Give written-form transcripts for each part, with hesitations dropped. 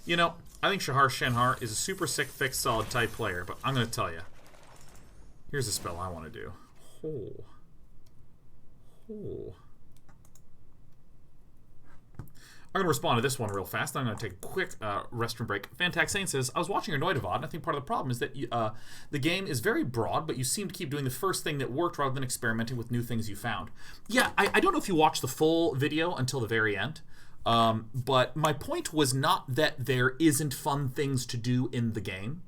You know, I think Shahar Shenhar is a super sick, thick, solid type player, but I'm going to tell you. Here's a spell I want to do. Oh. Oh. I'm going to respond to this one real fast. I'm going to take a quick restroom break. Fantaxane says, I was watching your Noida VOD, and I think part of the problem is that the game is very broad, but you seem to keep doing the first thing that worked rather than experimenting with new things you found. Yeah, I don't know if you watched the full video until the very end, but my point was not that there isn't fun things to do in the game.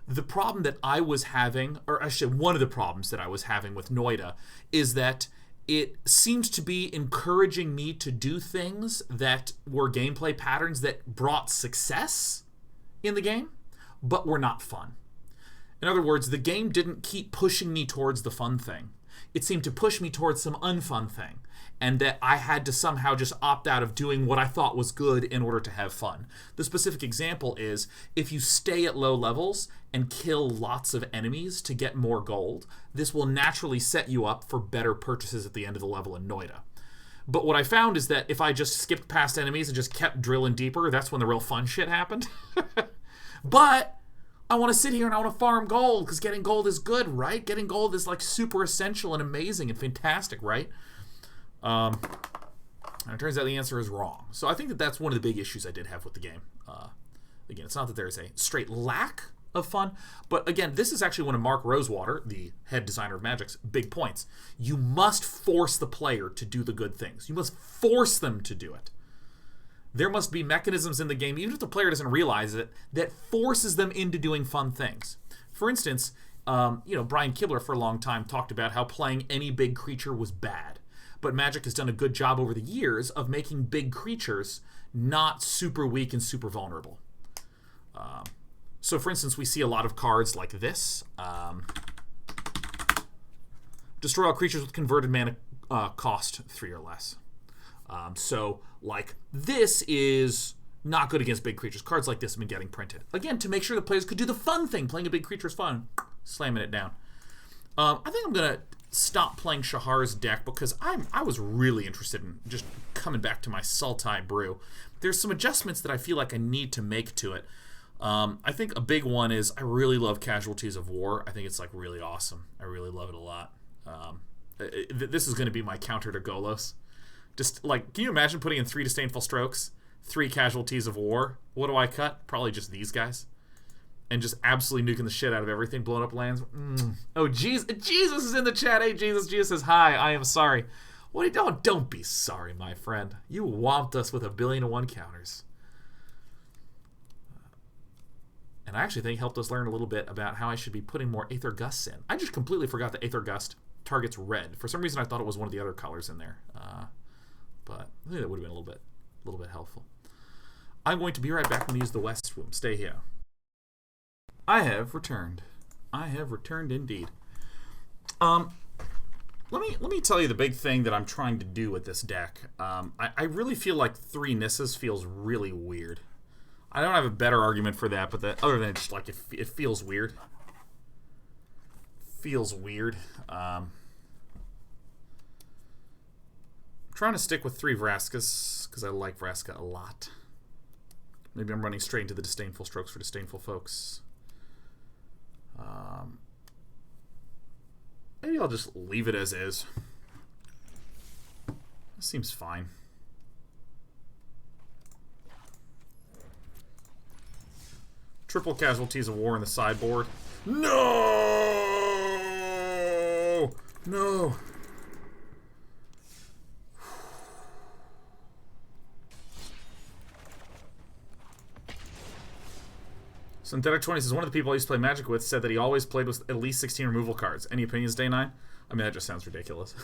The problem that I was having, or actually one of the problems that I was having with Noida, is that it seems to be encouraging me to do things that were gameplay patterns that brought success in the game, but were not fun. In other words, the game didn't keep pushing me towards the fun thing. It seemed to push me towards some unfun thing, and that I had to somehow just opt out of doing what I thought was good in order to have fun. The specific example is, if you stay at low levels and kill lots of enemies to get more gold, this will naturally set you up for better purchases at the end of the level in Noida. But what I found is that if I just skipped past enemies and just kept drilling deeper, that's when the real fun shit happened. But I want to sit here and I want to farm gold, because getting gold is good, right? Getting gold is like super essential and amazing and fantastic, right? And it turns out the answer is wrong. So I think that that's one of the big issues I did have with the game. Again, it's not that there's a straight lack of fun, but again, this is actually one of Mark Rosewater, the head designer of Magic's, big points. You must force the player to do the good things. You must force them to do it. There must be mechanisms in the game, even if the player doesn't realize it, that forces them into doing fun things. For instance, Brian Kibler for a long time talked about how playing any big creature was bad. But Magic has done a good job over the years of making big creatures not super weak and super vulnerable. So, for instance, we see a lot of cards like this. Destroy all creatures with converted mana cost 3 or less. So, like, this is not good against big creatures. Cards like this have been getting printed. Again, to make sure the players could do the fun thing. Playing a big creature is fun. Slamming it down. I think I'm going to stop playing Shahar's deck because I was really interested in just coming back to my Sultai brew. There's some adjustments that I feel like I need to make to it. I think a big one is I really love Casualties of War. I think it's like really awesome. I really love it a lot. This is going to be my counter to Golos. Just like, can you imagine putting in 3 Disdainful Strokes, 3 Casualties of War? What do I cut? Probably just these guys. And just absolutely nuking the shit out of everything, blowing up lands. Oh, Jesus is in the chat. Hey, Jesus. Jesus says, hi, I am sorry. What are you doing? Don't be sorry, my friend. You whomped us with 1,000,000,001 counters. And I actually think helped us learn a little bit about how I should be putting more Aether Gusts in. I just completely forgot that Aether Gust targets red. For some reason, I thought it was one of the other colors in there. But I think that would have been a little bit helpful. I'm going to be right back when we use the West Swoop. Stay here. I have returned. I have returned indeed. Let me tell you the big thing that I'm trying to do with this deck. I really feel like 3 Nissas feels really weird. I don't have a better argument for that, but other than just like it feels weird. Feels weird. I'm trying to stick with 3 Vraskas because I like Vraska a lot. Maybe I'm running straight into the Disdainful Strokes for Disdainful folks. Maybe I'll just leave it as is. Seems fine. Triple Casualties of War in the sideboard. No! No! Synthetic 20 says, one of the people I used to play Magic with said that he always played with at least 16 removal cards. Any opinions, Day 9? I mean, that just sounds ridiculous.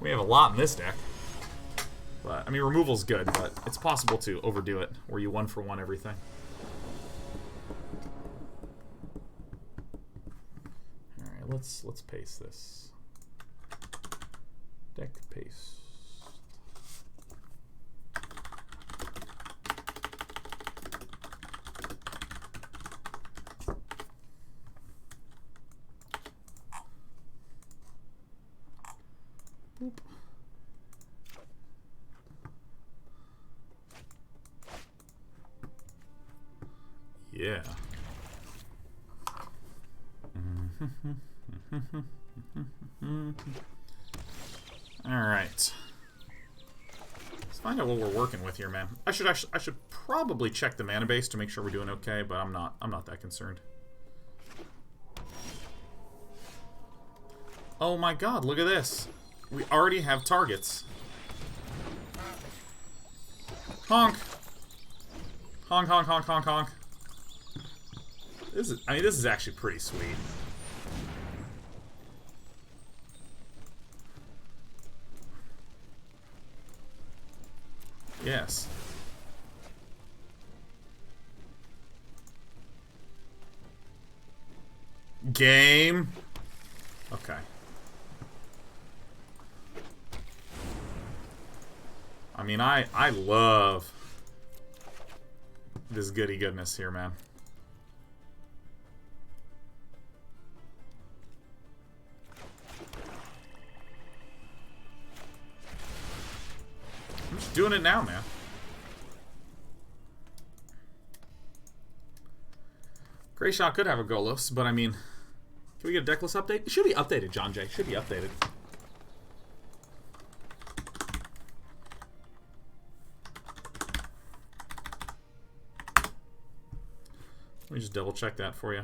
We have a lot in this deck. But, I mean, removal's good, but it's possible to overdo it, where you 1-for-1 everything. Alright, let's paste this. Deck paste. Boop. Yeah. Alright. Let's find out what we're working with here, man. I should probably check the mana base to make sure we're doing okay, but I'm not that concerned. Oh my god, look at this. We already have targets. Honk! Honk, honk, honk, honk, honk. This is actually pretty sweet. Yes. Game. Okay. I mean, I love this goody goodness here, man. I'm just doing it now, man. Gray Shot could have a Golos, but I mean, can we get a decklist update? It should be updated, John Jay. Should be updated. Let me just double check that for you.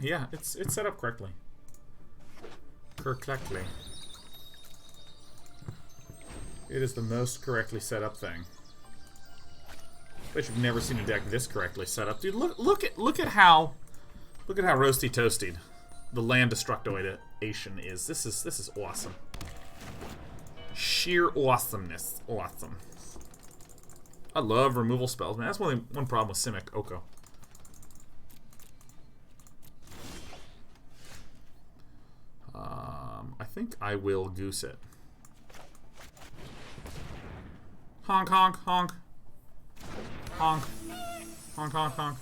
Yeah, it's set up correctly. Correctly. It is the most correctly set up thing. Bet you've never seen a deck this correctly set up, dude. Look at how roasty toasted the land destructoidation is. This is awesome. Sheer awesomeness. Awesome. I love removal spells, man. That's one problem with Simic Oko. I think I will goose it. Honk, honk, honk. Honk. Honk, honk, honk.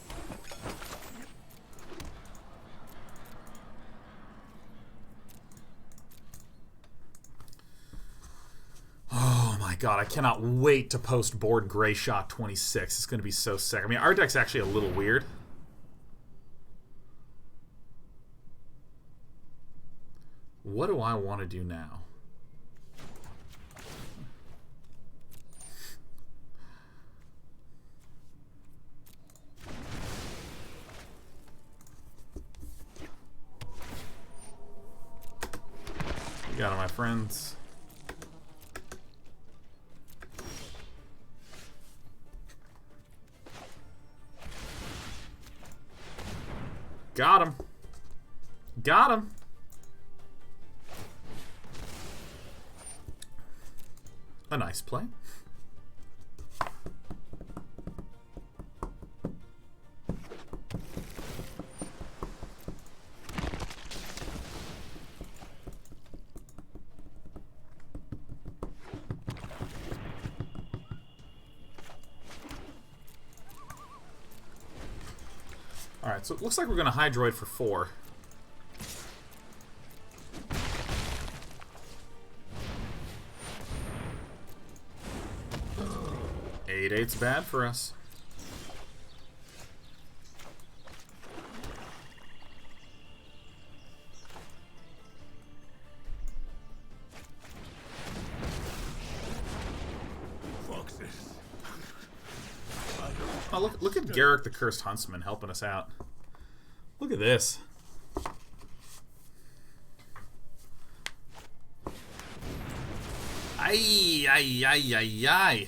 Oh my god, I cannot wait to post board Gray Shot 26. It's going to be so sick. I mean, our deck's actually a little weird. What do I want to do now? You got it, my friends. Got him. Got him. A nice play. Alright, so it looks like we're going to Hydroid for 4. Eight's bad for us. Oh, look at Garruk the Cursed Huntsman helping us out. Look at this. Ay, ay, ay, ay, ay.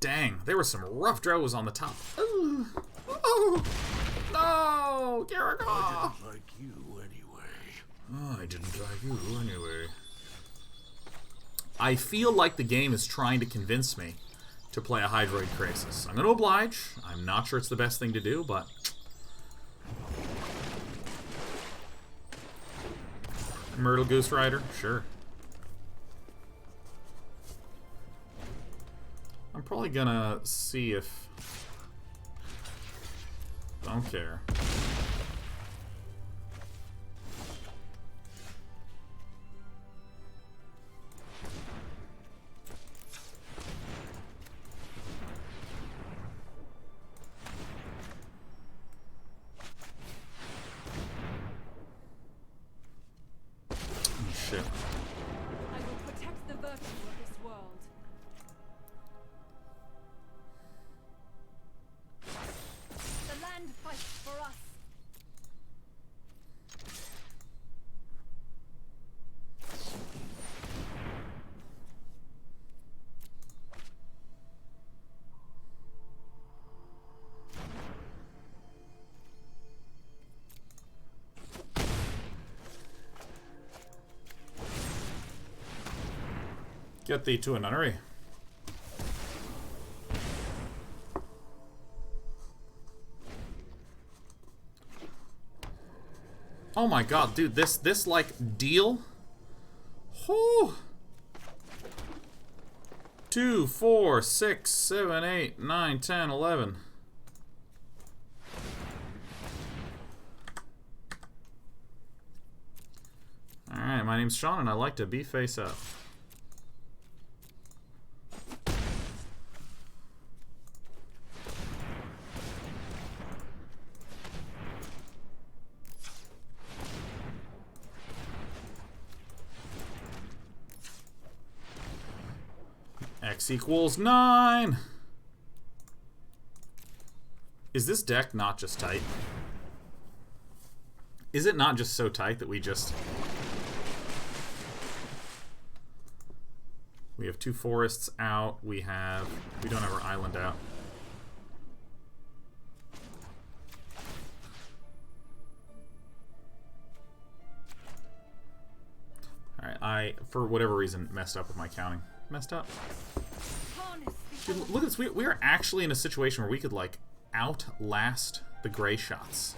Dang, there were some rough draws on the top. Ooh. Oh, no, Garruk. I didn't like you anyway. Oh, I didn't like you anyway. I feel like the game is trying to convince me to play a Hydroid Krasis. I'm going to oblige. I'm not sure it's the best thing to do, but... Murderous Rider? Sure. I'm probably gonna see if... Don't care. Shit. I will protect the virtue of this world. The land fights for us. Get thee to a nunnery. Oh my god, dude, this like deal. Whoo! 2, 4, 6, 7, 8, 9, 10, 11. Alright, my name's Sean and I like to be face up. X equals 9. Is this deck not just tight? Is it not just so tight that we have 2 forests out, we don't have our island out. Alright, I, for whatever reason, messed up with my counting. Messed up. Dude, look at this. We are actually in a situation where we could, like, outlast the gray shots.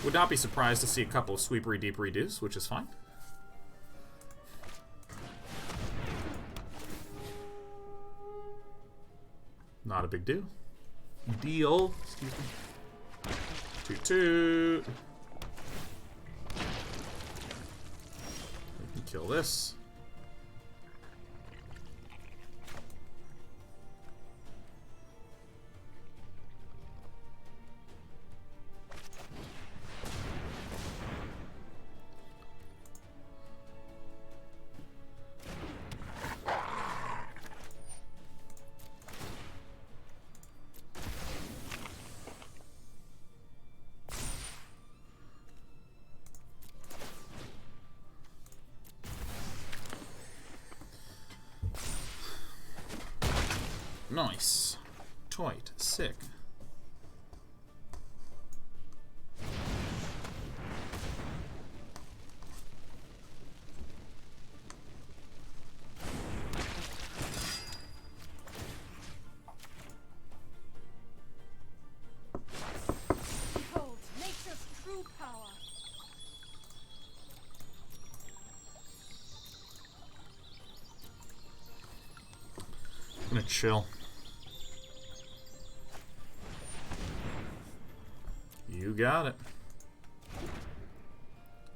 Would not be surprised to see a couple of sweepery deep redos, which is fine. Not a big deal. Excuse me. Toot toot. We can kill this. Nice. Toit. Sick. Behold, nature's true power. I'm gonna chill. You got it.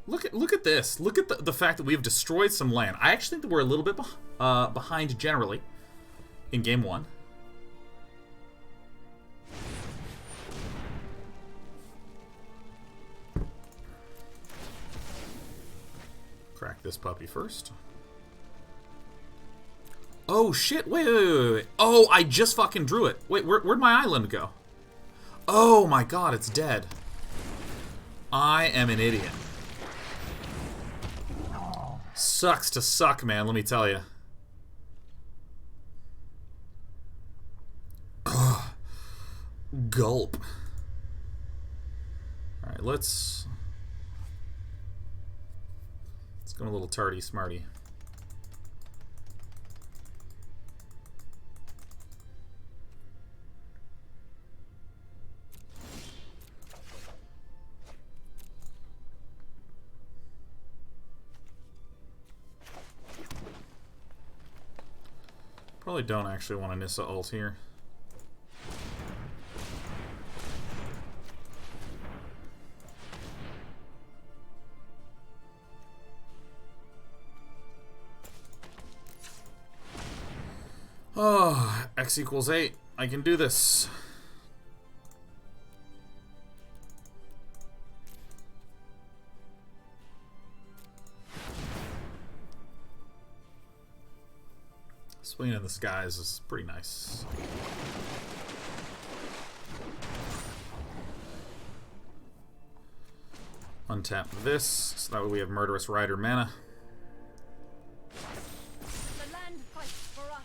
Look at this. Look at the fact that we have destroyed some land. I actually think that we're a little bit behind generally in game 1. Crack this puppy first. Oh shit! Wait. Oh, I just fucking drew it. Wait, where'd my island go? Oh my god, it's dead. I am an idiot. Sucks to suck, man, let me tell you. Ugh. Gulp. Alright, let's go a little tardy smarty. Probably don't actually want a Nissa ult here. Oh, X equals 8. I can do this. Swinging in the skies is pretty nice. Untap this, so that way we have Murderous Rider mana. The land fights for us.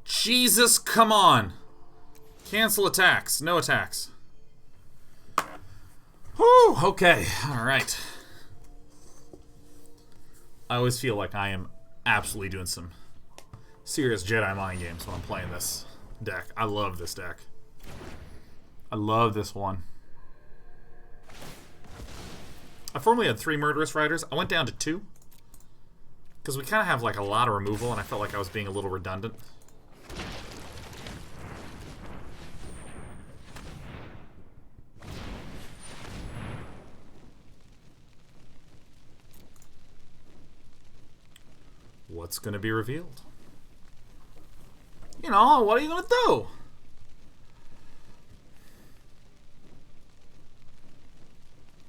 Jesus, come on! Cancel attacks. No attacks. Whew, okay, alright. I always feel like I am absolutely doing some serious Jedi mind games when I'm playing this deck. I love this deck. I love this one. I formerly had 3 Murderous Riders. I went down to 2. Because we kind of have like a lot of removal, and I felt like I was being a little redundant. What's going to be revealed? You know, what are you going to do?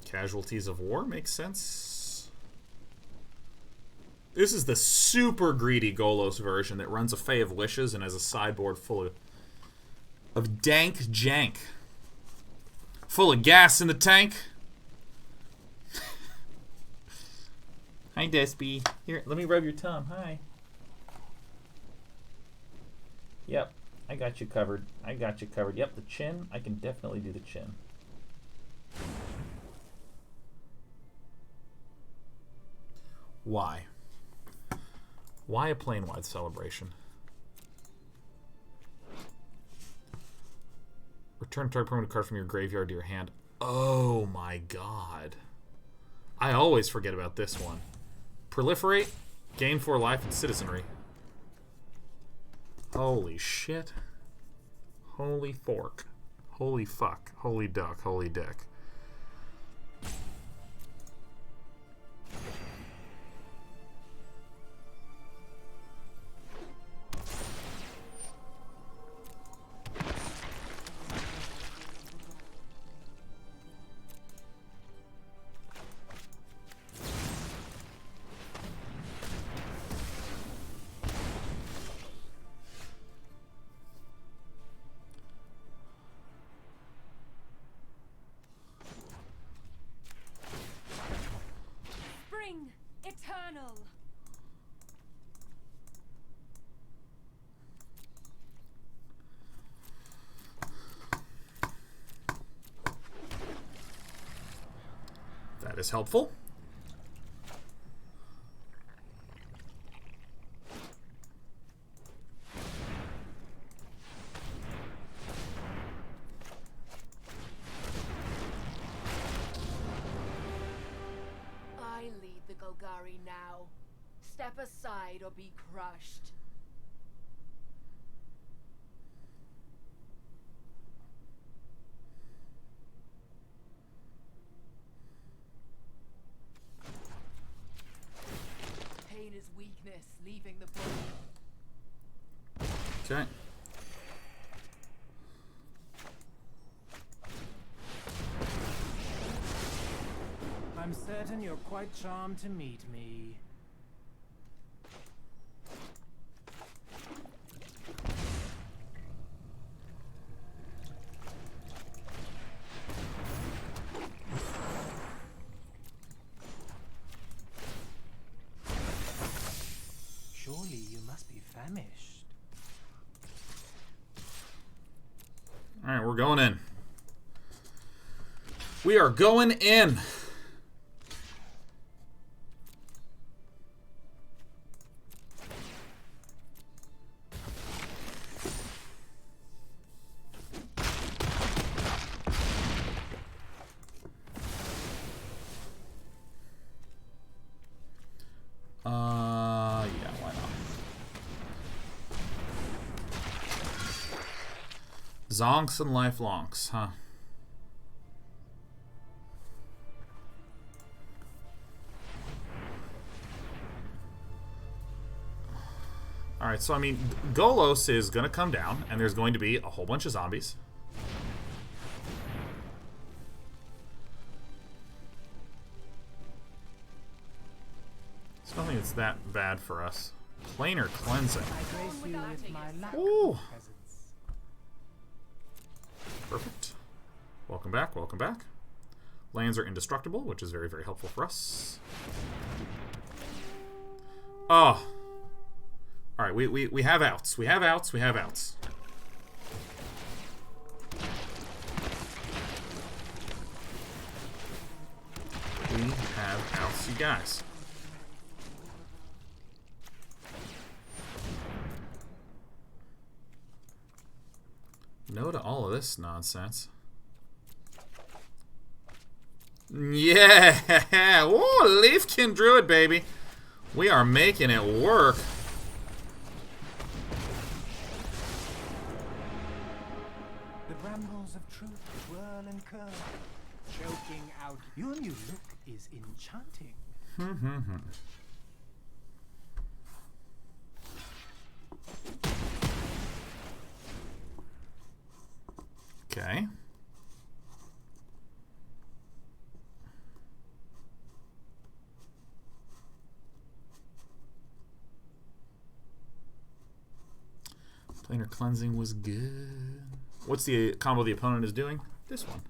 Casualties of War makes sense. This is the super greedy Golos version that runs a Fae of Wishes and has a sideboard full of dank jank. Full of gas in the tank. Hi, Despy. Here, let me rub your tum. Hi. Yep, I got you covered. I got you covered. Yep, the chin. I can definitely do the chin. Why? Why a plane-wide celebration? Return target permanent card from your graveyard to your hand. Oh my god. I always forget about this one. Proliferate, gain 4 life, and citizenry. Holy shit. Holy fork. Holy fuck. Holy duck. Holy dick. Eternal. That is helpful. Golgari now. Step aside or be crushed. Pain is weakness, leaving the body. Okay. I'm certain you're quite charmed to meet me. Surely you must be famished. Alright, we're going in. We are going in. Yeah, why not? Zonks and lifelonks, huh? Alright, so I mean, Golos is going to come down, and there's going to be a whole bunch of zombies. It's nothing that's that bad for us. Planar cleansing. Ooh. Perfect. Welcome back, welcome back. Lands are indestructible, which is very, very helpful for us. Oh. Alright, we have outs. We have outs, we have outs. We have outs, you guys. No to all of this nonsense. Yeah! Woo! Leafkin Druid, baby! We are making it work. The brambles of truth twirl and curl, choking out. Your new look is enchanting. Okay. Planar cleansing was good. What's the combo the opponent is doing? This one.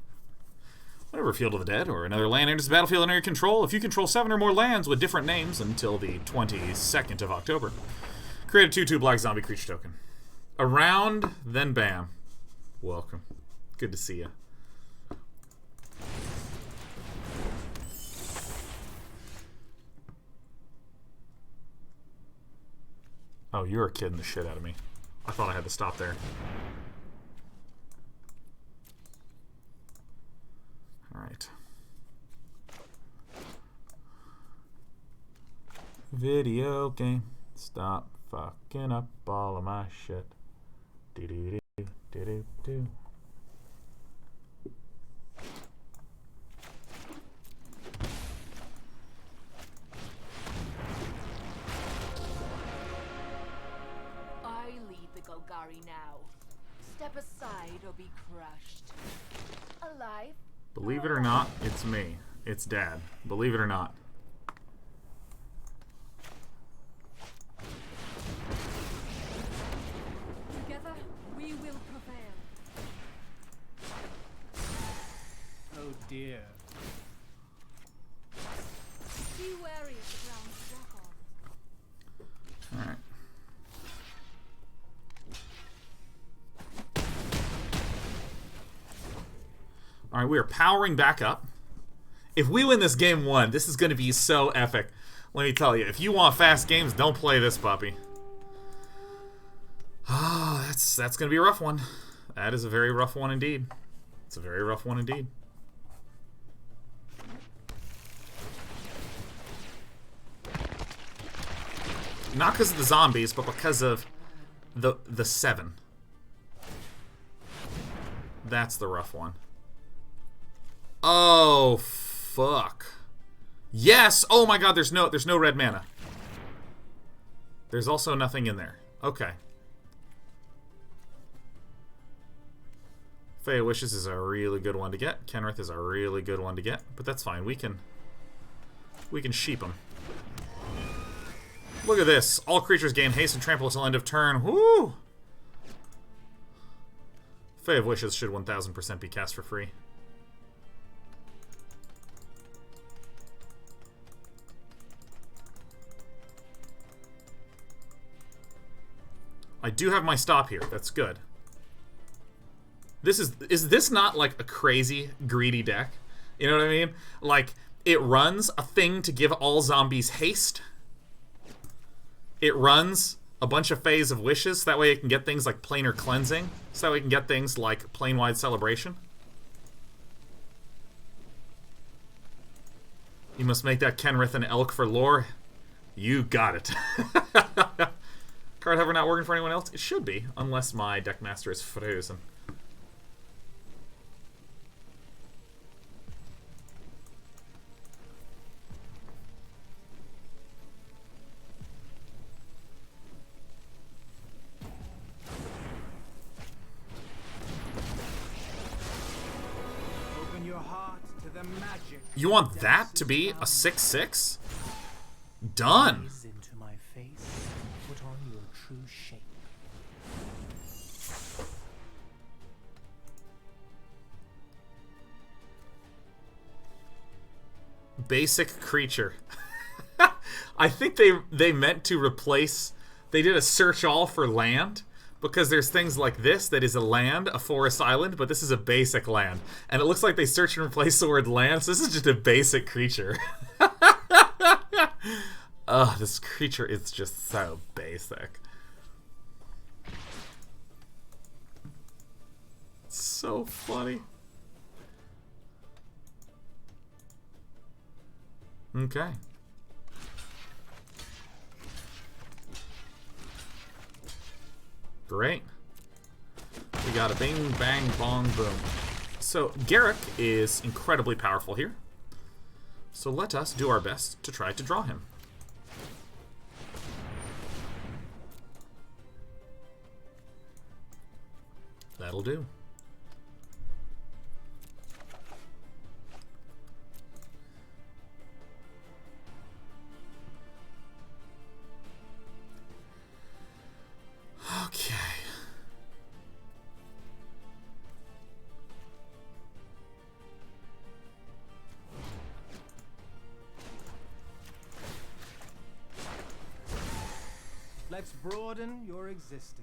Whenever Field of the Dead or another land enters the battlefield under your control, if you control 7 or more lands with different names until the 22nd of October, create a 2/2 black zombie creature token. Around, then bam. Welcome. Good to see you. Oh, you're kidding the shit out of me. I thought I had to stop there. Alright. Video game. Stop fucking up all of my shit. Do-do-do, do-do-do. I lead the Golgari now. Step aside or be crushed. Alive? Believe it or not, it's me. It's Dad. Believe it or not. Together, we will prevail. Oh dear. Be wary of the ground to walk on. Alright. Alright, we are powering back up. If we win this game 1, this is going to be so epic. Let me tell you, if you want fast games, don't play this puppy. Oh, that's going to be a rough one. That is a very rough one indeed. It's a very rough one indeed. Not because of the zombies, but because of the 7. That's the rough one. Oh, fuck. Yes! Oh my god, there's no red mana. There's also nothing in there. Okay. Fey Wishes is a really good one to get. Kenrith is a really good one to get, but that's fine. We can sheep them. Look at this. All creatures gain haste and trample until end of turn. Woo! Fey of Wishes should 1000% be cast for free. I do have my stop here. That's good. This is this not like a crazy greedy deck? You know what I mean? Like, it runs a thing to give all zombies haste. It runs a bunch of Fays of Wishes, so that way it can get things like Planar Cleansing, so that way it can get things like Plane-Wide Celebration. You must make that Kenrith an elk for lore. You got it. Card hover not working for anyone else? It should be, unless my deck master is frozen. the magic. You want that to be a 6/6? Done. Gaze into my face. Put on your true shape. Basic creature. I think they meant to replace. They did a search all for land because there's things like this that is a land, a forest island, but this is a basic land, and it looks like they search and replace the word land. So this is just a basic creature. Ugh, this creature is just so basic. So funny. Okay. Great. We got a bing, bang, bong, boom. So Garruk is incredibly powerful here. So let us do our best to try to draw him. That'll do. Okay. Let's broaden your existence.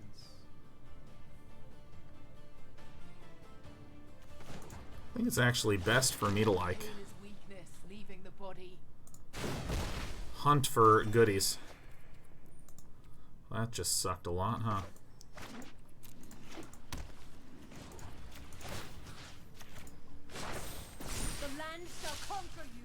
I think it's actually best for me to like Pain is weakness leaving the body. hunt for goodies. That just sucked a lot, huh? The land shall conquer you.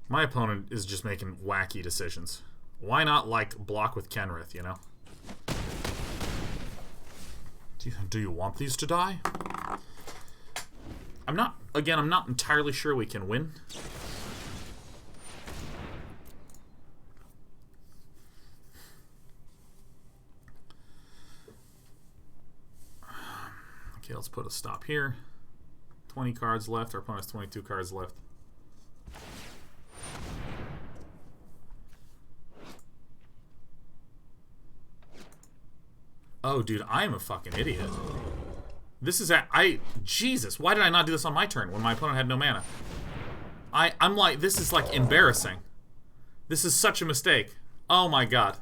My opponent is just making wacky decisions. Why not, like, block with Kenrith, you know? Do you want these to die? I'm not entirely sure we can win. Okay, let's put a stop here. 20 cards left. Our opponent has 22 cards left. Oh, dude, I am a fucking idiot. This is Jesus, why did I not do this on my turn when my opponent had no mana? I'm like, this is like embarrassing. This is such a mistake. Oh my god.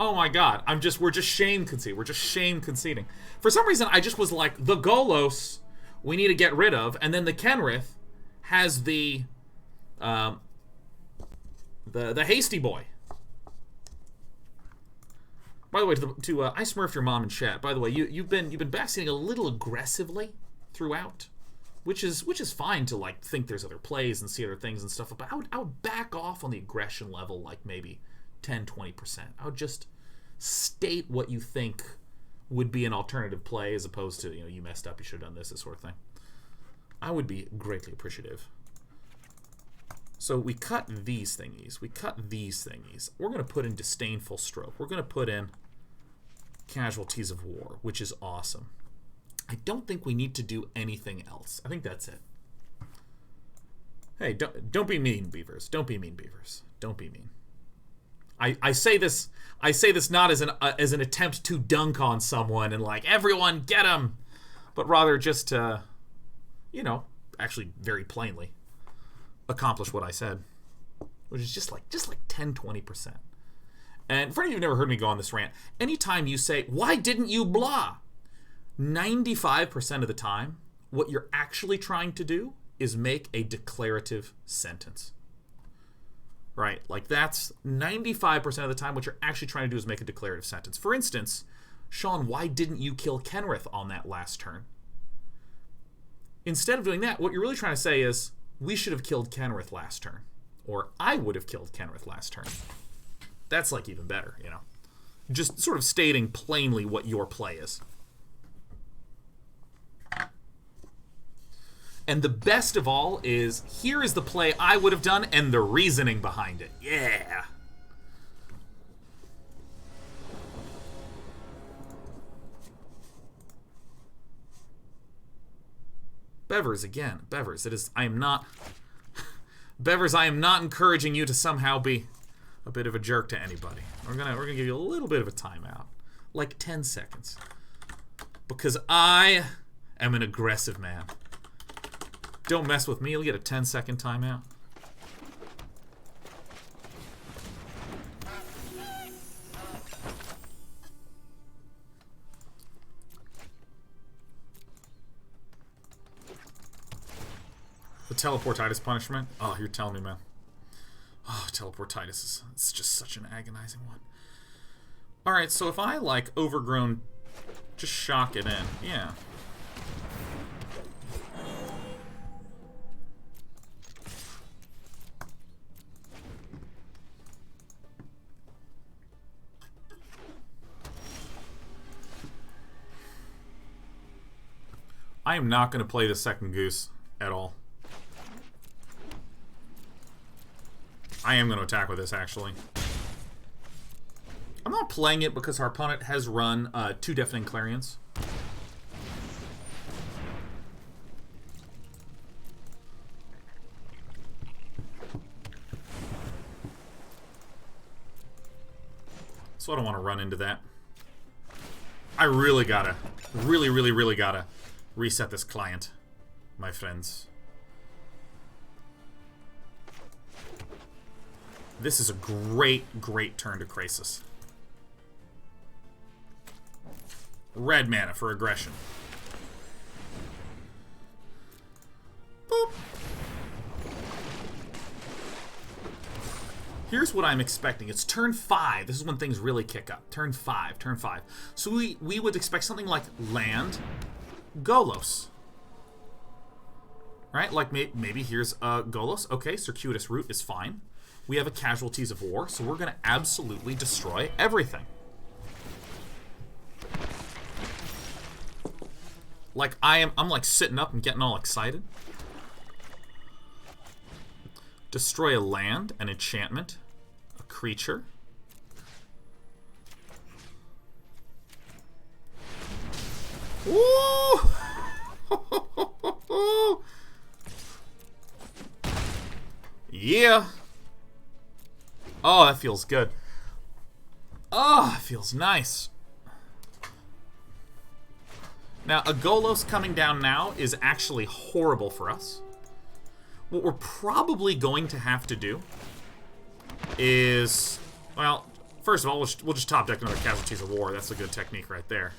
Oh my god. We're just shame conceding. We're just shame conceding. For some reason, I just was like, the Golos we need to get rid of, and then the Kenrith has the hasty boy. By the way, I smurfed your mom in chat. By the way, you've been backseating a little aggressively throughout, which is fine to like think there's other plays and see other things and stuff. But I would back off on the aggression level like maybe 10-20%. I would just state what you think would be an alternative play as opposed to, you messed up, you should have done this sort of thing. I would be greatly appreciative. So we cut these thingies. We cut these thingies. We're going to put in Disdainful Stroke. We're going to put in Casualties of War, which is awesome. I don't think we need to do anything else. I think that's it. Hey, don't be mean, Beavers. Don't be mean, Beavers. Don't be mean. I say this not as an attempt to dunk on someone and like everyone get him, but rather just to, actually very plainly accomplish what I said, which is just like 10-20%. And for any of you who've never heard me go on this rant, anytime you say, why didn't you blah? 95% of the time, what you're actually trying to do is make a declarative sentence. Right? Like that's 95% of the time what you're actually trying to do is make a declarative sentence. For instance, Sean, why didn't you kill Kenrith on that last turn? Instead of doing that, what you're really trying to say is, we should have killed Kenrith last turn. Or I would have killed Kenrith last turn. That's like even better, you know. Just sort of stating plainly what your play is. And the best of all is, here is the play I would have done and the reasoning behind it. Yeah. Bevers again. Bevers, it is. I am not. Bevers, I am not encouraging you to somehow be a bit of a jerk to anybody. We're gonna give you a little bit of a timeout, like 10 seconds, because I am an aggressive man. Don't mess with me. You'll get a 10-second timeout. The teleportitis punishment? Oh, you're telling me, man. Oh, teleportitis is it's just such an agonizing one. Alright, so if I, like, overgrown, just shock it in. Yeah. I am not going to play the second goose at all. I am going to attack with this, actually. I'm not playing it because our opponent has run 2 Deafening Clarions. So I don't want to run into that. I really gotta, really gotta reset this client, my friends. This is a great turn to Krasis. Red mana for aggression. Boop. Here's what I'm expecting. It's turn 5. This is when things really kick up. Turn 5. So we would expect something like land, Golos. Right? Like maybe here's Golos. Okay, Circuitous Route is fine. We have a Casualties of War, so we're going to absolutely destroy everything. Like I'm like sitting up and getting all excited. Destroy a land, an enchantment, a creature. Woo! Yeah. Oh, that feels good. Oh, it feels nice. Now, a Golos coming down now is actually horrible for us. What we're probably going to have to do is, well, first of all, we'll just top deck another Casualties of War. That's a good technique right there.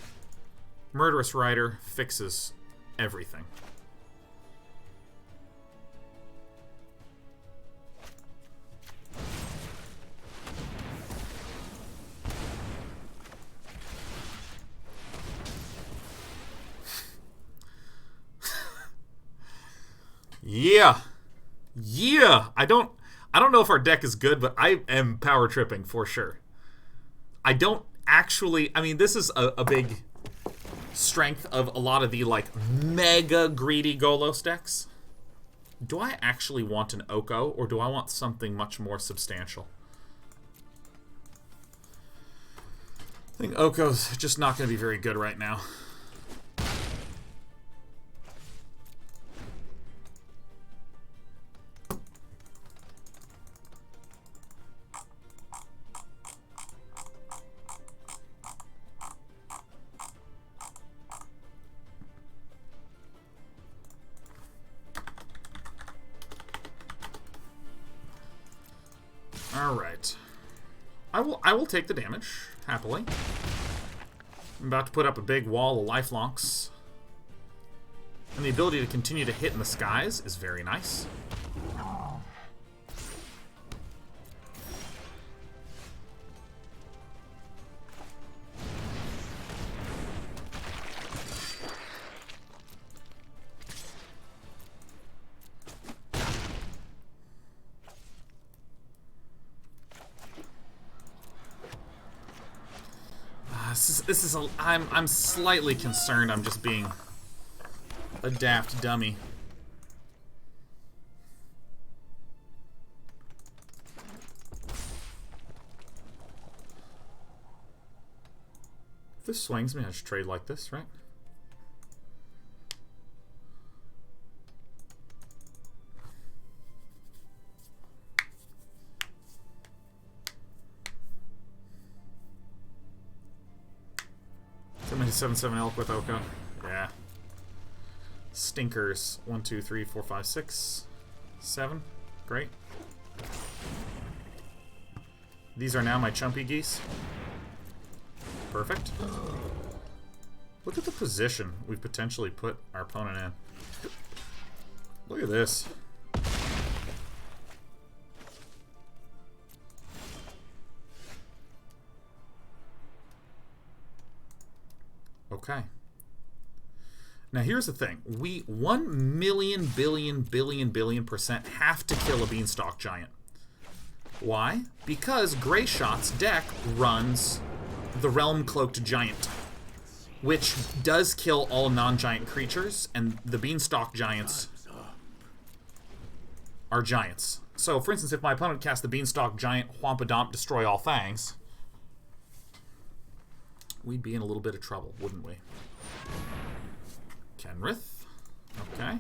Murderous Rider fixes everything. Yeah. Yeah. I don't know if our deck is good, but I am power tripping for sure. I don't actually, I mean, this is a big strength of a lot of the, like, mega greedy Golos decks. Do I actually want an Oko, or do I want something much more substantial? I think Oko's just not going to be very good right now. Alright. I will take the damage, happily. I'm about to put up a big wall of lifelonks. And the ability to continue to hit in the skies is very nice. This is a, I'm slightly concerned. I'm just being a daft dummy. If this swings me, I should trade like this, right? Somebody 7/7 elk with Oko. Yeah. Stinkers. 1, 2, 3, 4, 5, 6, 7. Great. These are now my chumpy geese. Perfect. Look at the position we've potentially put our opponent in. Look at this. Okay. Now here's the thing. We 1,000,000,000,000,000,000,000% have to kill a Beanstalk Giant. Why? Because Greyshot's deck runs the Realm Cloaked Giant, which does kill all non-giant creatures, and the Beanstalk Giants are giants. So, for instance, if my opponent cast the Beanstalk Giant, Whompadonk, Destroy All Fangs, we'd be in a little bit of trouble, wouldn't we? Kenrith. Okay.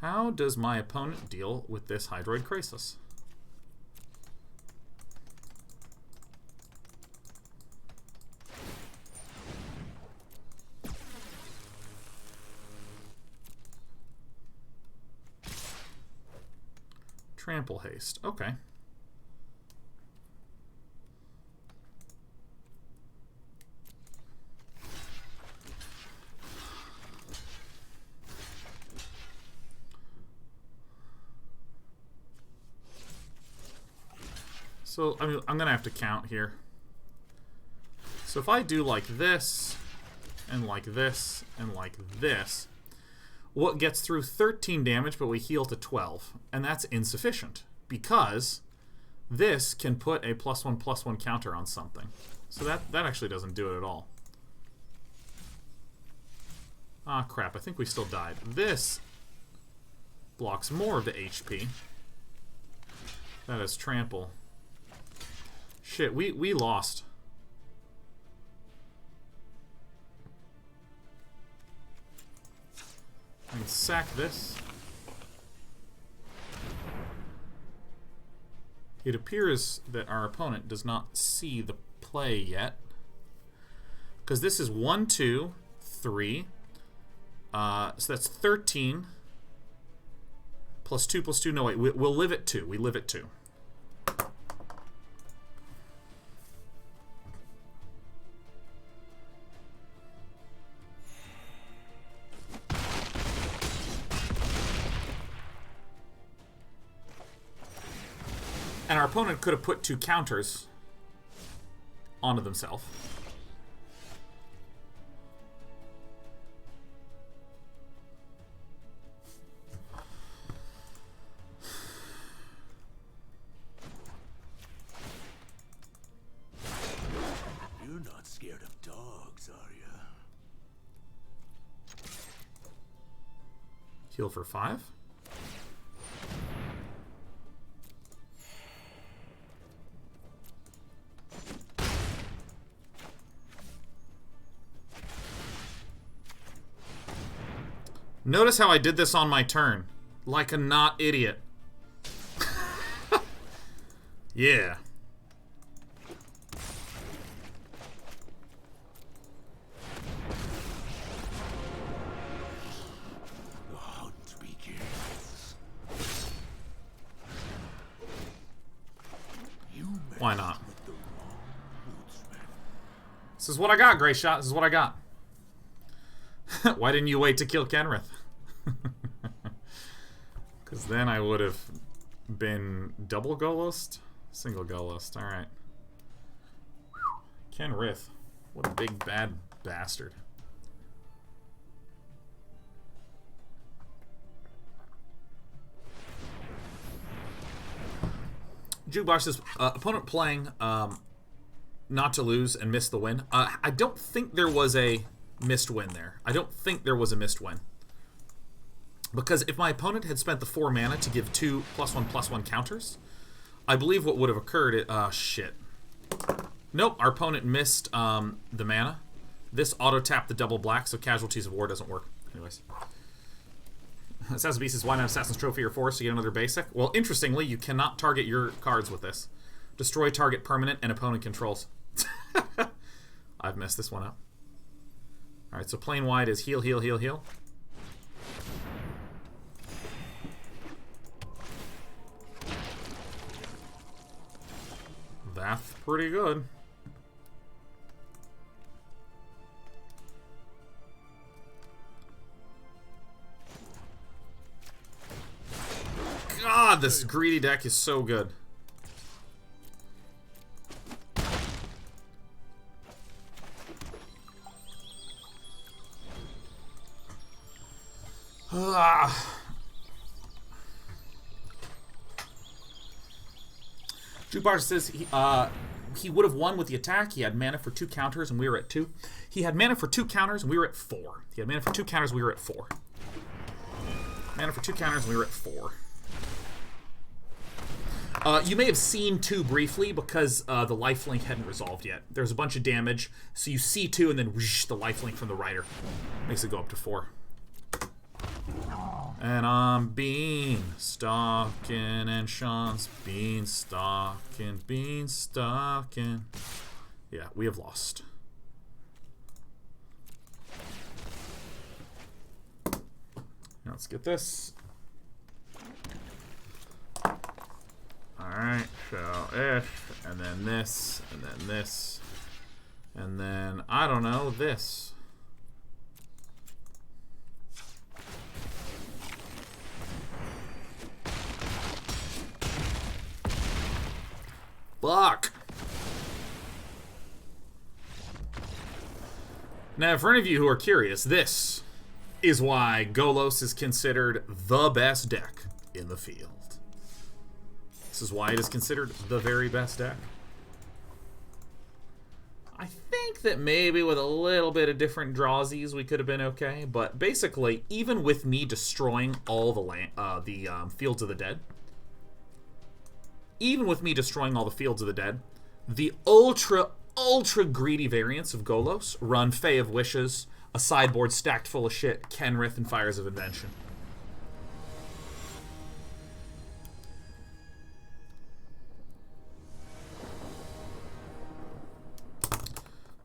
How does my opponent deal with this Hydroid Krasis? Trample Haste. Okay. So, I mean, I'm going to have to count here. So if I do like this, and like this, and like this, what gets through 13 damage, but we heal to 12. And that's insufficient, because this can put a +1/+1 counter on something. So that actually doesn't do it at all. Ah, crap, I think we still died. This blocks more of the HP. That is trample. Shit, we lost. I can sack this. It appears that our opponent does not see the play yet, because this is 1, 2, 3. So that's 13. +2 +2. No, wait, we'll live at 2. We live at 2. And our opponent could have put 2 counters onto themselves. You're not scared of dogs, are you? Heal for 5. Notice how I did this on my turn. Like a not idiot. Yeah. The hunt begins. You Why not? with the wrong woodsman. This is what I got, Greyshot. This is what I got. Why didn't you wait to kill Kenrith? Because then I would have been double go-list? Single go-list. Alright. Kenrith. What a big bad bastard. Jukebox says, opponent playing not to lose and miss the win. I don't think there was a missed win there. I don't think there was a missed win. Because if my opponent had spent the 4 mana to give 2 +1/+1 counters, I believe what would have occurred... shit. Nope, our opponent missed the mana. This auto-tapped the double black, so Casualties of War doesn't work. Anyways. Assassin's Beast says, why not Assassin's Trophy or Force to get another basic? Well, interestingly, you cannot target your cards with this. Destroy target permanent and opponent controls. I've messed this one up. Alright, so plain white is heal, heal, heal, heal. That's pretty good. God, this greedy deck is so good. Jukebox says he would have won with the attack. He had mana for 2 counters and we were at 2. He had mana for 2 counters and we were at 4. He had mana for 2 counters and we were at 4. Mana for 2 counters and we were at 4. You may have seen 2 briefly because the lifelink hadn't resolved yet. There's a bunch of damage, so you see 2 and then whoosh, the lifelink from the Rider makes it go up to 4. And I'm beanstalking and Sean's beanstalking. Yeah, we have lost. Now let's get this. Alright, so if, and then this, and then this, and then, I don't know, this. Fuck! Now, for any of you who are curious, this is why Golos is considered the best deck in the field. This is why it is considered the very best deck. I think that maybe with a little bit of different drawsies we could have been okay, but basically, even with me destroying all the Fields of the Dead, the ultra greedy variants of Golos run Fae of Wishes, a sideboard stacked full of shit, Kenrith, and Fires of Invention.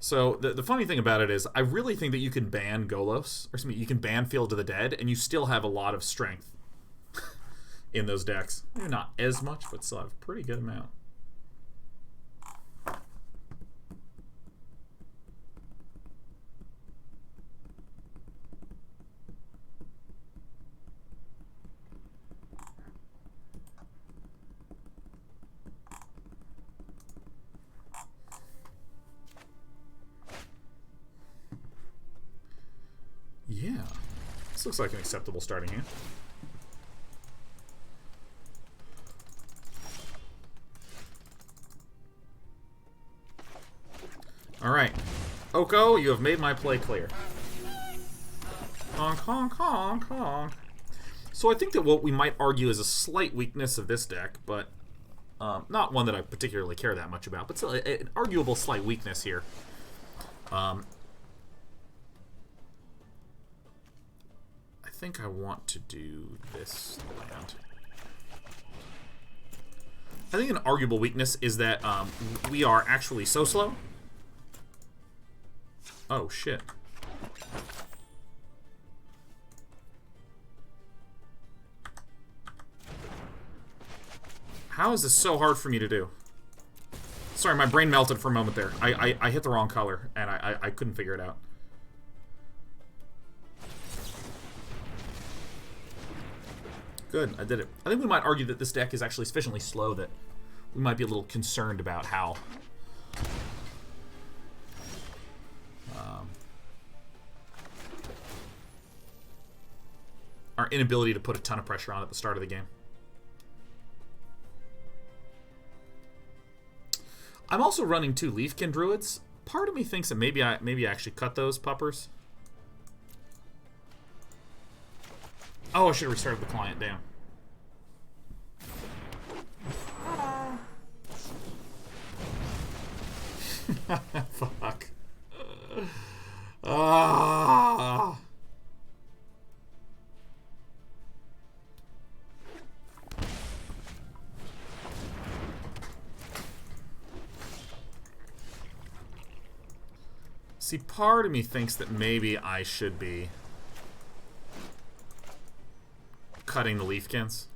So the funny thing about it is, I really think that you can ban Golos, or something. You can ban Field of the Dead, and you still have a lot of strength in those decks. Maybe not as much, but still have a pretty good amount. Yeah, this looks like an acceptable starting hand. Alright. Oko, you have made my play clear. Honk, honk, honk, honk. So I think that what we might argue is a slight weakness of this deck, but not one that I particularly care that much about, but still an arguable slight weakness here. I think I want to do this land. I think an arguable weakness is that we are actually so slow. Oh, shit. How is this so hard for me to do? Sorry, my brain melted for a moment there. I hit the wrong color, and I couldn't figure it out. Good, I did it. I think we might argue that this deck is actually sufficiently slow that we might be a little concerned about how our inability to put a ton of pressure on at the start of the game. I'm also running 2 Leafkin Druids. Part of me thinks that maybe I actually cut those puppers. Oh, I should have restarted the client. Damn. Fuck. Ah. See, part of me thinks that maybe I should be cutting the Leafkins.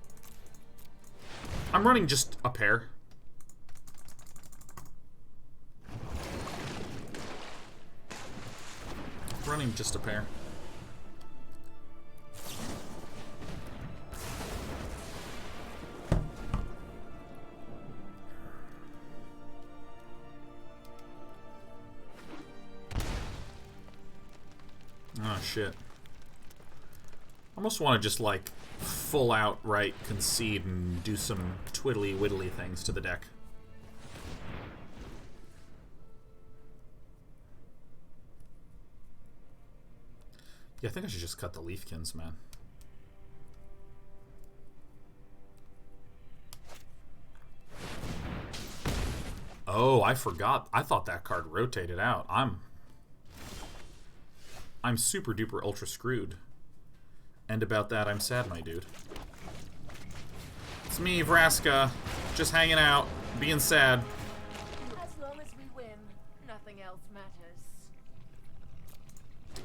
I'm running just a pair. Running just a pair. Oh shit. I almost want to just like full out right concede and do some twiddly widdly things to the deck. Yeah, I think I should just cut the Leafkins, man. Oh, I forgot. I thought that card rotated out. I'm super duper ultra screwed. And about that, I'm sad, my dude. It's me, Vraska, just hanging out, being sad. As long as we win, nothing else matters.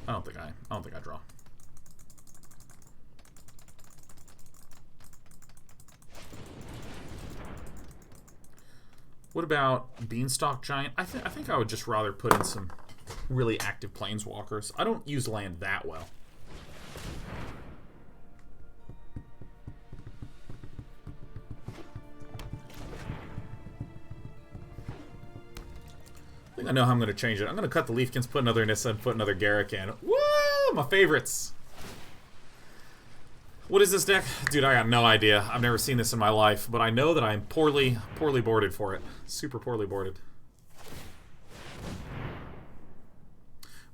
I don't think I draw. What about Beanstalk Giant? I think I would just rather put in some really active Planeswalkers. I don't use land that well. I think I know how I'm going to change it. I'm going to cut the Leafkins, put another Nissa, and put another Garruk in. Woo! My favorites! What is this deck? Dude, I got no idea. I've never seen this in my life, but I know that I'm poorly boarded for it. Super poorly boarded.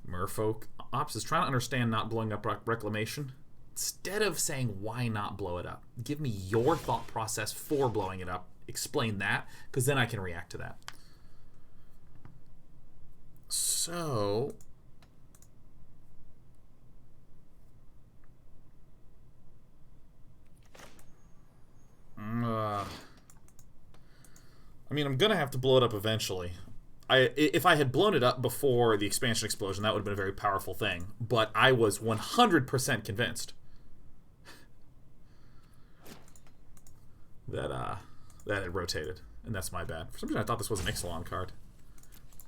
Merfolk Ops is trying to understand not blowing up Reclamation. Instead of saying, why not blow it up? Give me your thought process for blowing it up. Explain that, because then I can react to that. So... I mean, I'm gonna have to blow it up eventually. If I had blown it up before the expansion explosion, that would have been a very powerful thing. But I was 100% convinced that it rotated, and that's my bad. For some reason, I thought this was an Ixalan card.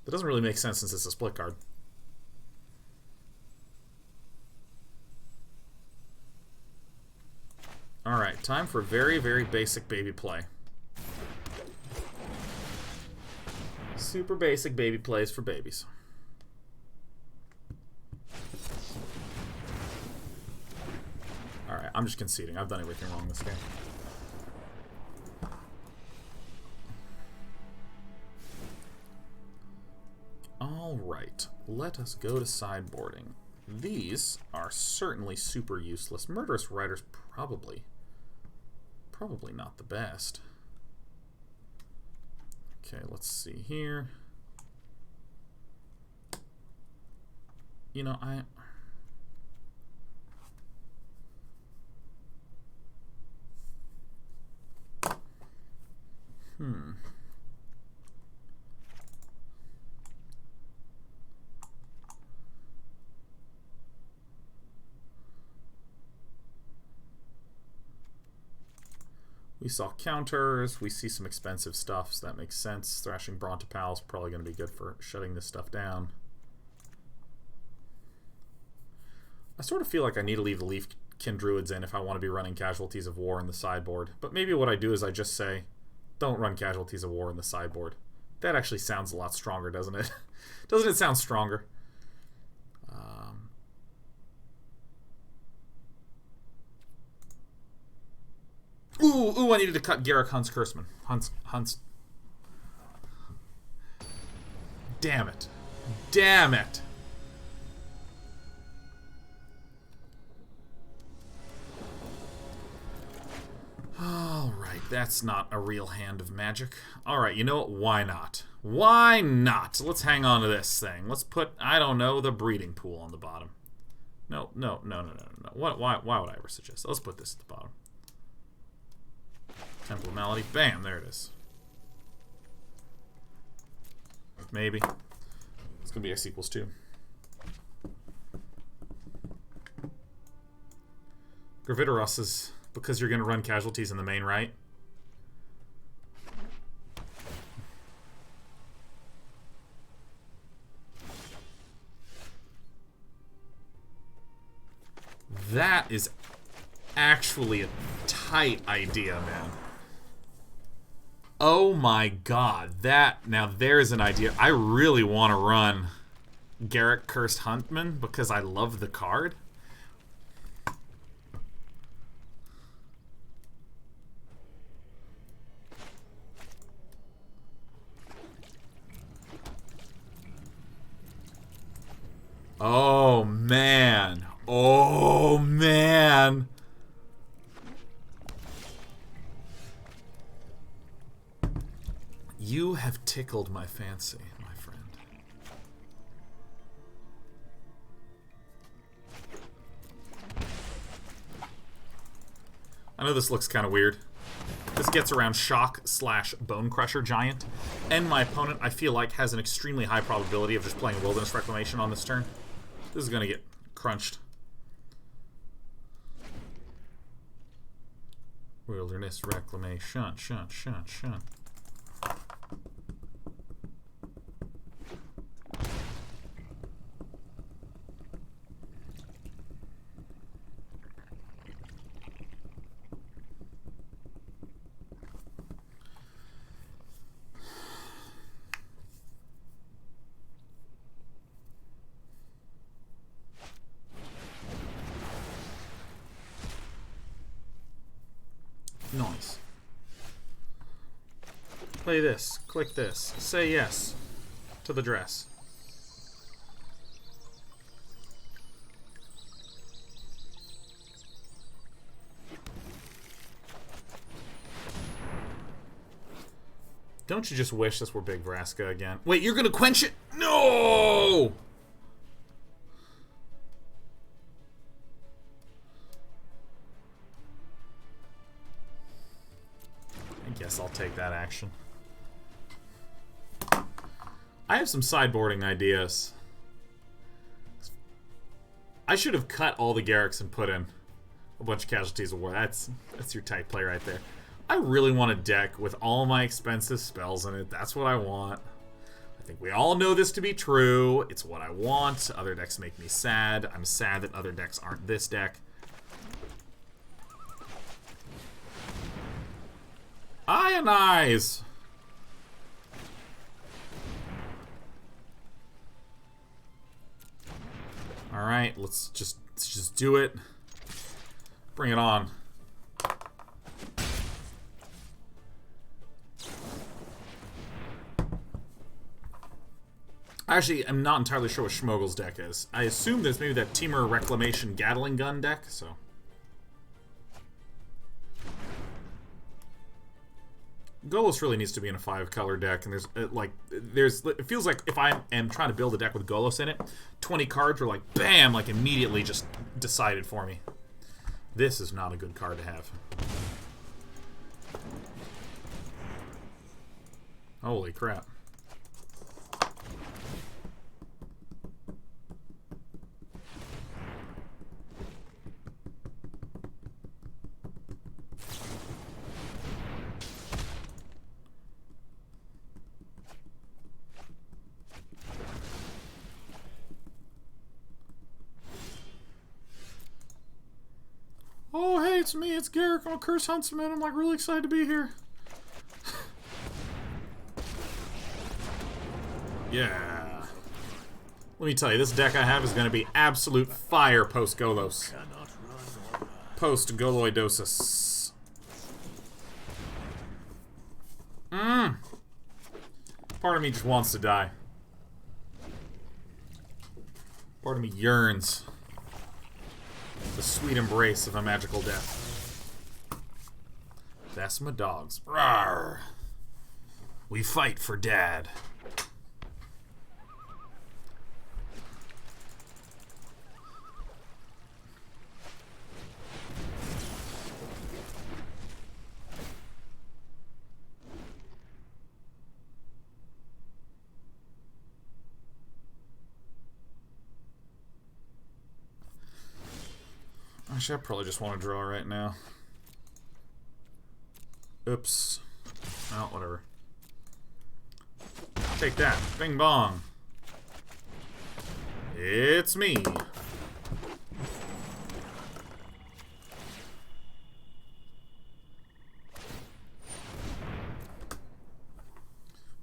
That doesn't really make sense since it's a split card. Alright, time for very, very basic baby play. Super basic baby plays for babies. Alright, I'm just conceding. I've done everything wrong this game. Alright, let us go to sideboarding. These are certainly super useless. Murderous Rider's probably not the best. Okay, let's see here. You know, We saw counters, we see some expensive stuff, so that makes sense. Thrashing Brontopal is probably going to be good for shutting this stuff down. I sort of feel like I need to leave the Leafkin Druids in if I want to be running Casualties of War in the sideboard. But maybe what I do is I just say, don't run Casualties of War in the sideboard. That actually sounds a lot stronger, doesn't it? Doesn't it sound stronger? Ooh, I needed to cut Garruk Huntsman. Damn it. Damn it. Alright, that's not a real hand of magic. Alright, you know what? Why not? Why not? Let's hang on to this thing. Let's put, I don't know, the breeding pool on the bottom. No. Why would I ever suggest that? Let's put this at the bottom. Temple of Malady. Bam, there it is. Maybe. It's going to be X equals 2. Graviteros is because you're going to run casualties in the main right. That is actually a tight idea, man. Oh my god. Now there's an idea. I really want to run Garruk Cursed Huntsman because I love the card. Oh man. Oh man. You have tickled my fancy, my friend. I know this looks kind of weird. This gets around Shock / Bone Crusher Giant. And my opponent, I feel like, has an extremely high probability of just playing Wilderness Reclamation on this turn. This is going to get crunched. Wilderness Reclamation. Shun. Nice. Play this. Click this. Say yes to the dress. Don't you just wish this were Big Vraska again? Wait, you're gonna quench it? No! I guess I'll take that action. I have some sideboarding ideas. I should have cut all the Garruks and put in a bunch of Casualties of War. That's your type play right there. I really want a deck with all my expensive spells in it. That's what I want. I think we all know this to be true. It's what I want. Other decks make me sad. I'm sad that other decks aren't this deck. Ionize! Alright, let's just do it. Bring it on. Actually, I'm not entirely sure what Schmogel's deck is. I assume there's maybe that Temur Reclamation Gatling Gun deck, so... Golos really needs to be in a 5-color deck, and it feels like if I am trying to build a deck with Golos in it, 20 cards are like, bam, like immediately just decided for me. This is not a good card to have. Holy crap. Oh, hey, it's me, it's Garruk. I'm a Cursed Huntsman. I'm like really excited to be here. Yeah. Let me tell you, this deck I have is going to be absolute fire post-Golos. Post-Goloidosis. Part of me just wants to die. Part of me yearns. The sweet embrace of a magical death. That's my dogs. Rawr. We fight for Dad. Actually, I probably just want to draw right now. Oops. Oh, whatever. Take that. Bing bong. It's me.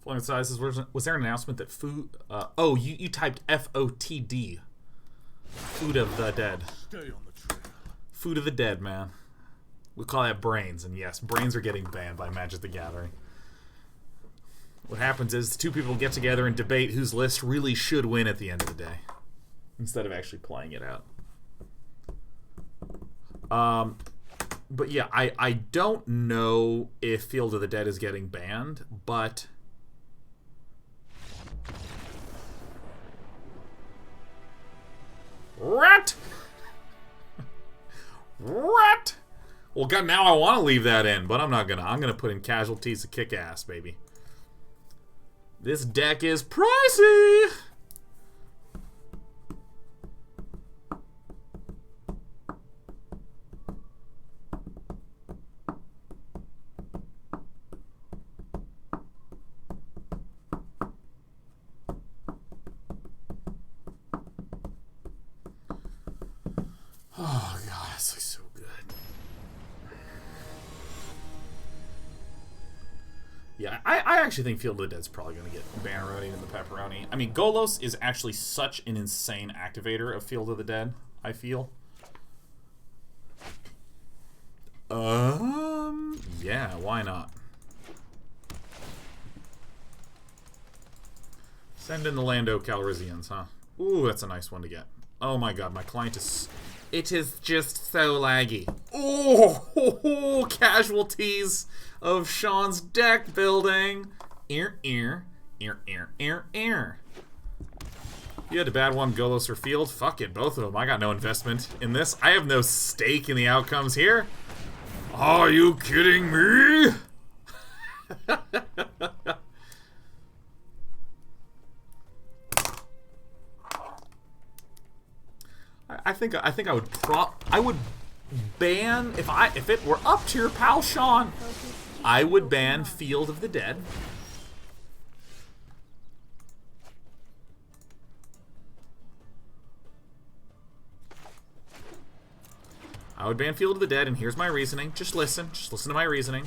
Flowing sizes. Was there an announcement that food? Oh, you typed FOTD. Food of the Dead. Stay on the trail. Food of the Dead, man. We call that brains, and yes, brains are getting banned by Magic the Gathering. What happens is two people get together and debate whose list really should win at the end of the day, instead of actually playing it out. But yeah, I don't know if Field of the Dead is getting banned, but rat. Rat! Well, God, now I want to leave that in, but I'm not gonna. I'm gonna put in Casualties to kick ass, baby. This deck is pricey! Oh, God, this looks so good. Yeah, I actually think Field of the Dead's probably going to get Banneroni and the Pepperoni. I mean, Golos is actually such an insane activator of Field of the Dead, I feel. Yeah, why not? Send in the Lando Calrissians, huh? Ooh, that's a nice one to get. Oh my God, my client is... It is just so laggy. Oh, Casualties of Sean's deck building. Ear. You had a bad one, Golos or Field? Fuck it, both of them. I got no investment in this. I have no stake in the outcomes here. Are you kidding me? I think I would ban if it were up to your pal Sean, I would ban Field of the Dead. I would ban Field of the Dead, and here's my reasoning. Just listen to my reasoning.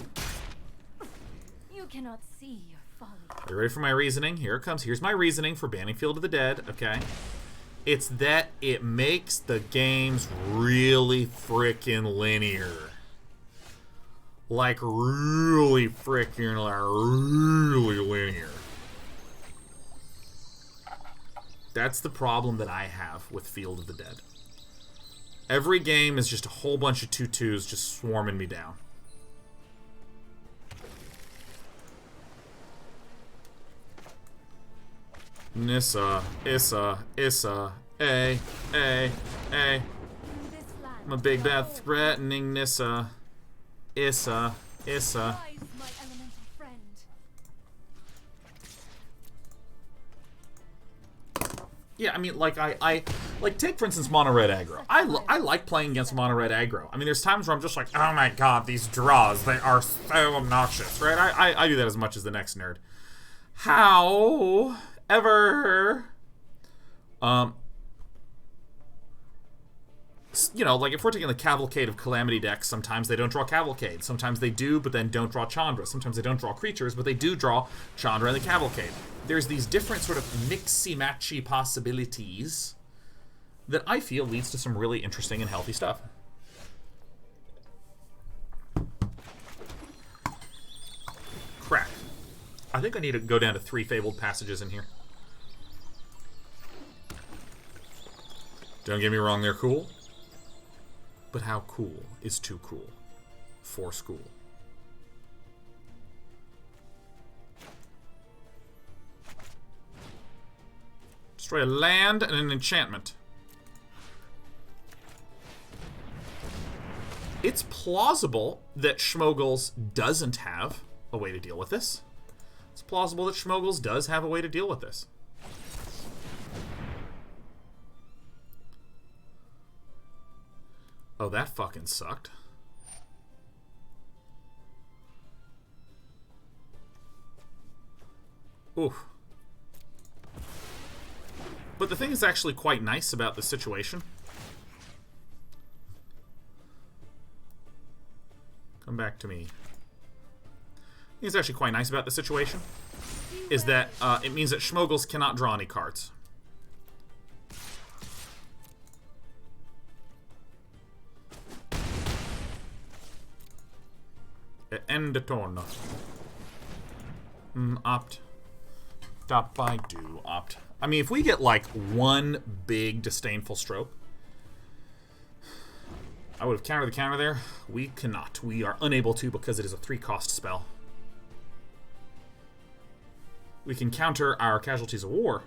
You cannot see your folly. Are you ready for my reasoning? Here it comes. Here's my reasoning for banning Field of the Dead, okay? It's that it makes the games really frickin' linear. Like, really frickin', like, really linear. That's the problem that I have with Field of the Dead. Every game is just a whole bunch of 2/2s just swarming me down. Nissa, Issa, A. I'm a big bad threatening Nissa, Issa. Rise, my elemental friend. Yeah, I mean, like, I like, take, for instance, mono red aggro. I like playing against mono red aggro. I mean, there's times where I'm just like, oh my God, these draws, they are so obnoxious, right? I do that as much as the next nerd. However, you know, like, if we're taking the Cavalcade of Calamity decks, sometimes they don't draw Cavalcade. Sometimes they do, but then don't draw Chandra. Sometimes they don't draw creatures, but they do draw Chandra and the Cavalcade. There's these different sort of mixy-matchy possibilities that I feel leads to some really interesting and healthy stuff. Crack. I think I need to go down to 3 Fabled Passages in here. Don't get me wrong, they're cool. But how cool is too cool for school? Destroy a land and an enchantment. It's plausible that Schmoggles doesn't have a way to deal with this. It's plausible that Schmoggles does have a way to deal with this. Oh, that fucking sucked. Oof. But the thing is actually quite nice about the situation. Come back to me. The thing that's actually quite nice about the situation is that it means that Schmoggles cannot draw any cards. End the turn. Opt. Stop, I do opt. I mean, if we get like one big Disdainful Stroke, I would have countered the counter there. We cannot. We are unable to because it is a 3-cost spell. We can counter our Casualties of War.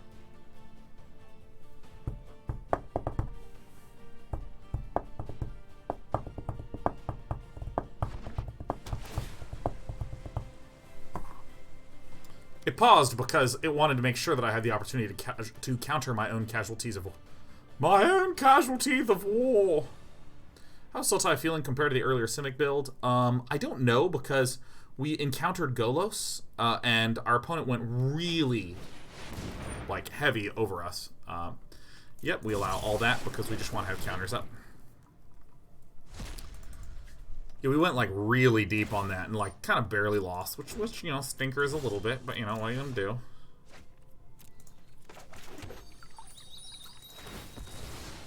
It paused because it wanted to make sure that I had the opportunity to counter my own Casualties of War. My own Casualties of War! How's Sultai feeling compared to the earlier Simic build? I don't know, because we encountered Golos, and our opponent went really, like, heavy over us. Yep, we allow all that because we just want to have counters up. Yeah, we went, like, really deep on that and, like, kind of barely lost, which you know, stinkers a little bit, but, you know, what are you gonna do?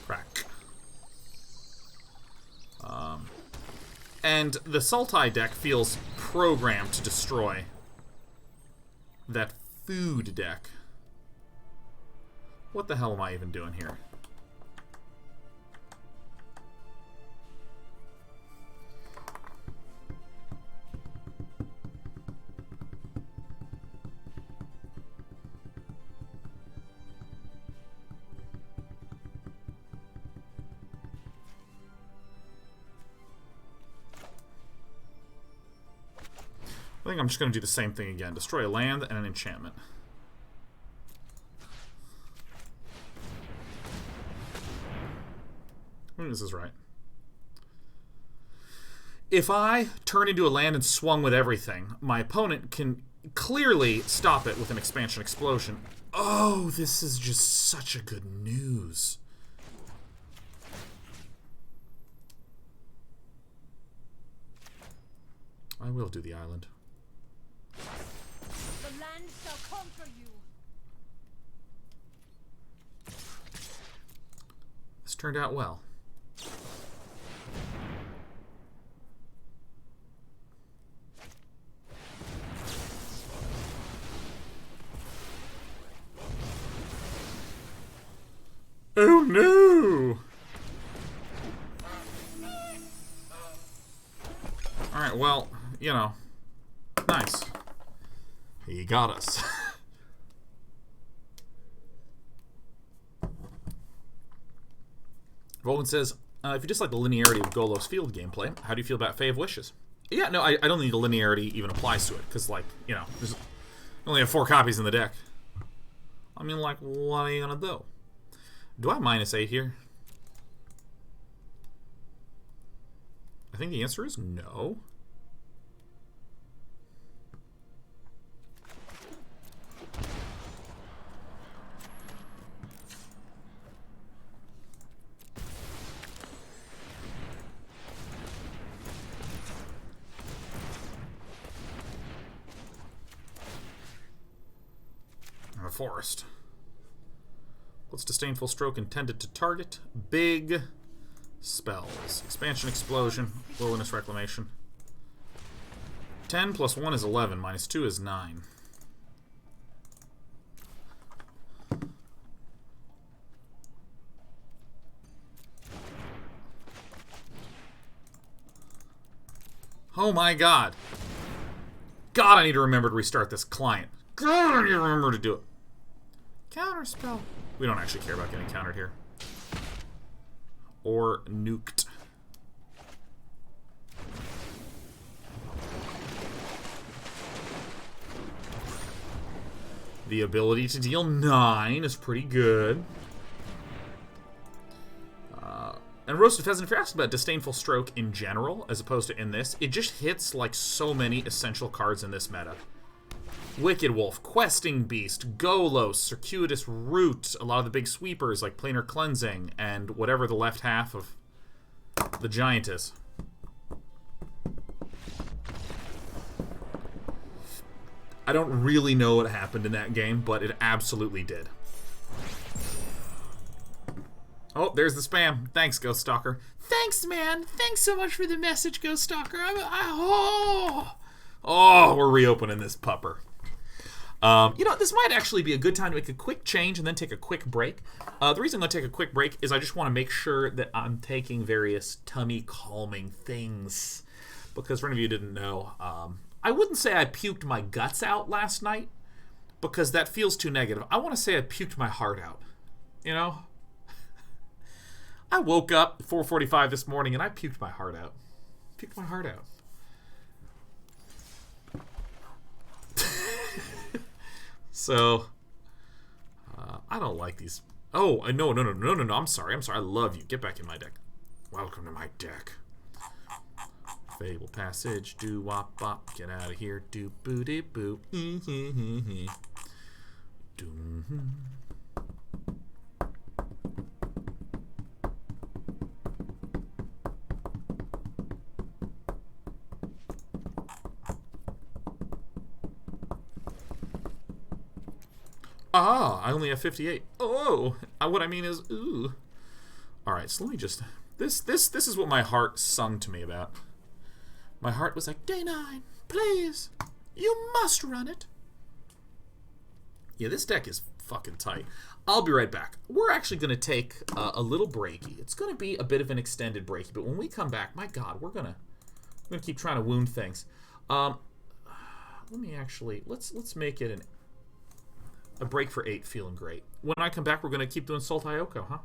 Crack. And the Sultai deck feels programmed to destroy that food deck. What the hell am I even doing here? I think I'm just going to do the same thing again. Destroy a land and an enchantment. I think this is right. If I turn into a land and swung with everything, my opponent can clearly stop it with an expansion explosion. Oh, this is just such a good news. I will do the island. The land shall conquer you. This turned out well. Oh no! Alright, well, you know, nice. He got us. Roland says, if you dislike the linearity of Golos field gameplay, how do you feel about Fae of Wishes? Yeah, no, I don't think the linearity even applies to it, because, like, you know, there's only have 4 copies in the deck. I mean, like, what are you gonna do? Do I -8 here? I think the answer is no. A forest. What's Disdainful Stroke intended to target? Big spells. Expansion Explosion. Wilderness Reclamation. 10 plus 1 is 11. Minus 2 is 9. Oh my god. God, I need to remember to restart this client. God, I need to remember to do it. Counterspell. We don't actually care about getting countered here. Or nuked. The ability to deal 9 is pretty good. And Roasted Pheasant, if you're asking about Disdainful Stroke in general, as opposed to in this, it just hits like so many essential cards in this meta. Wicked Wolf, Questing Beast, Golos, Circuitous Root, a lot of the big sweepers like Planar Cleansing, and whatever the left half of the giant is. I don't really know what happened in that game, but it absolutely did. Oh, there's the spam. Thanks, Ghost Stalker. Thanks, man. Thanks so much for the message, Ghost Stalker. We're reopening this pupper. You know, this might actually be a good time to make a quick change and then take a quick break. The reason I'm going to take a quick break is I just want to make sure that I'm taking various tummy calming things. Because for any of you who didn't know, I wouldn't say I puked my guts out last night, because that feels too negative. I want to say I puked my heart out. You know? I woke up at 4:45 this morning and I puked my heart out. Puked my heart out. So, I don't like these. Oh, no, I'm sorry. I love you. Get back in my deck. Welcome to my deck. Fabled Passage, do wop bop, get out of here, do booty boo. I only have 58. Oh, what I mean is, ooh. All right, so let me just. This is what my heart sung to me about. My heart was like, Day 9, please, you must run it. Yeah, this deck is fucking tight. I'll be right back. We're actually going to take a little breaky. It's going to be a bit of an extended breaky, but when we come back, my God, we're gonna keep trying to wound things. Let me actually let's make it a break for 8. Feeling great. When I come back, we're going to keep doing Sultai Oko, huh?